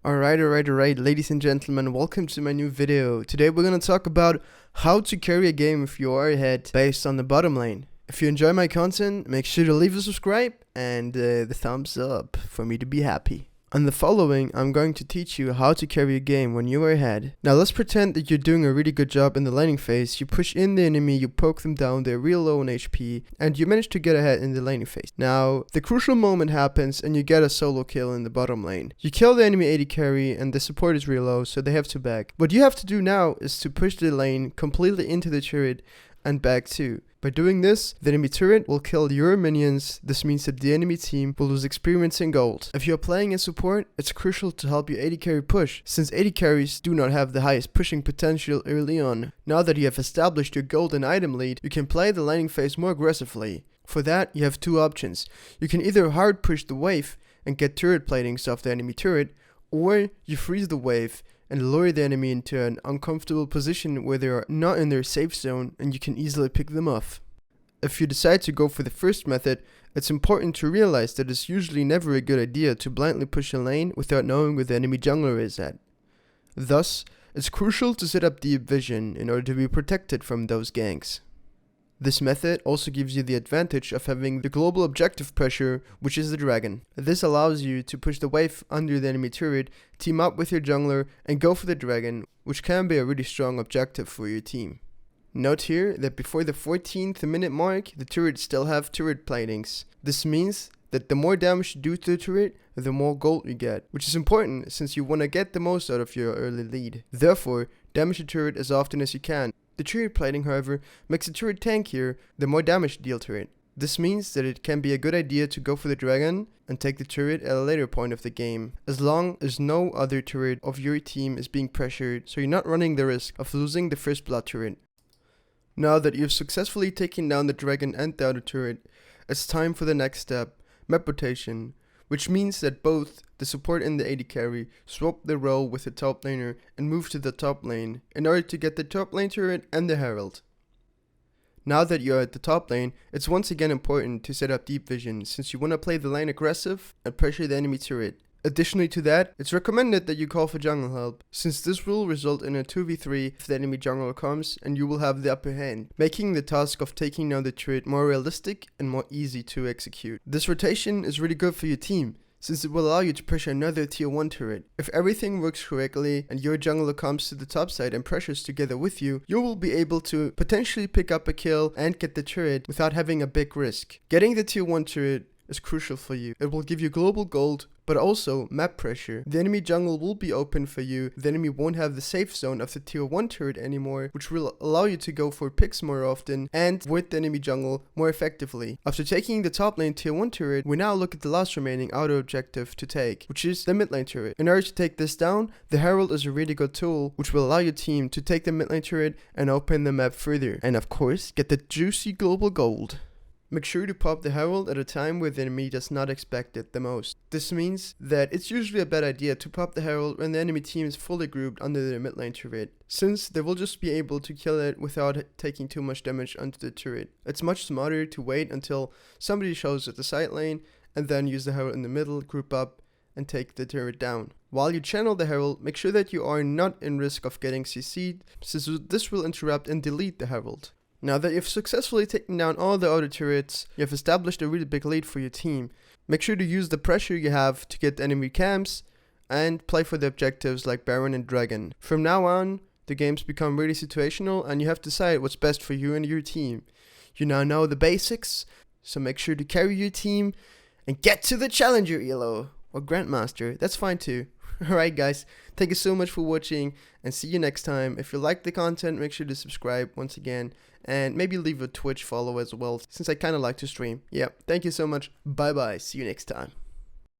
Alright, ladies and gentlemen, welcome to my new video. Today we're gonna talk about how to carry a game if you are ahead based on the bottom lane. If you enjoy my content, make sure to leave a subscribe and the thumbs up for me to be happy. On the following, I'm going to teach you how to carry a game when you are ahead. Now let's pretend that you're doing a really good job in the laning phase. You push in the enemy, you poke them down, they're real low on HP, and you manage to get ahead in the laning phase. Now, the crucial moment happens and you get a solo kill in the bottom lane. You kill the enemy AD carry and the support is real low, so they have to back. What you have to do now is to push the lane completely into the turret and back too. By doing this, the enemy turret will kill your minions. This means that the enemy team will lose experience and gold. If you're playing as support, it's crucial to help your AD carry push, since AD carries do not have the highest pushing potential early on. Now that you have established your gold and item lead, you can play the laning phase more aggressively. For that, you have two options. You can either hard push the wave and get turret platings off the enemy turret, or you freeze the wave and lure the enemy into an uncomfortable position where they are not in their safe zone and you can easily pick them off. If you decide to go for the first method, it's important to realize that it's usually never a good idea to blindly push a lane without knowing where the enemy jungler is at. Thus, it's crucial to set up deep vision in order to be protected from those ganks. This method also gives you the advantage of having the global objective pressure, which is the dragon. This allows you to push the wave under the enemy turret, team up with your jungler, and go for the dragon, which can be a really strong objective for your team. Note here that before the 14th minute mark, the turrets still have turret platings. This means that the more damage you do to the turret, the more gold you get, which is important since you want to get the most out of your early lead. Therefore, damage the turret as often as you can. The turret plating, however, makes the turret tankier the more damage you deal to it. This means that it can be a good idea to go for the dragon and take the turret at a later point of the game, as long as no other turret of your team is being pressured, so you're not running the risk of losing the first blood turret. Now that you've successfully taken down the dragon and the outer turret, it's time for the next step, map rotation, which means that both the support and the AD carry swap the role with the top laner and move to the top lane in order to get the top lane turret and the herald. Now that you're at the top lane, it's once again important to set up deep vision since you want to play the lane aggressive and pressure the enemy turret. Additionally to that, it's recommended that you call for jungle help, since this will result in a 2v3 if the enemy jungler comes and you will have the upper hand, making the task of taking down the turret more realistic and more easy to execute. This rotation is really good for your team, since it will allow you to pressure another tier 1 turret. If everything works correctly and your jungler comes to the top side and pressures together with you, you will be able to potentially pick up a kill and get the turret without having a big risk. Getting the tier 1 turret is crucial for you. It will give you global gold, but also map pressure. The enemy jungle will be open for you. The enemy won't have the safe zone of the tier 1 turret anymore, which will allow you to go for picks more often and avoid the enemy jungle more effectively. After taking the top lane tier 1 turret, we now look at the last remaining outer objective to take, which is the mid lane turret. In order to take this down, the herald is a really good tool, which will allow your team to take the mid lane turret and open the map further. And of course, get the juicy global gold. Make sure to pop the herald at a time where the enemy does not expect it the most. This means that it's usually a bad idea to pop the herald when the enemy team is fully grouped under their mid lane turret, since they will just be able to kill it without taking too much damage onto the turret. It's much smarter to wait until somebody shows at the side lane and then use the herald in the middle, group up, and take the turret down. While you channel the herald, make sure that you are not in risk of getting CC'd, since this will interrupt and delete the herald. Now that you've successfully taken down all the outer turrets, you have established a really big lead for your team. Make sure to use the pressure you have to get enemy camps and play for the objectives like Baron and Dragon. From now on, the games become really situational and you have to decide what's best for you and your team. You now know the basics, so make sure to carry your team and get to the Challenger ELO or Grandmaster. That's fine too. Alright guys, thank you so much for watching and see you next time. If you like the content, make sure to subscribe once again and maybe leave a Twitch follow as well, since I kind of like to stream. Yeah, thank you so much. Bye bye. See you next time.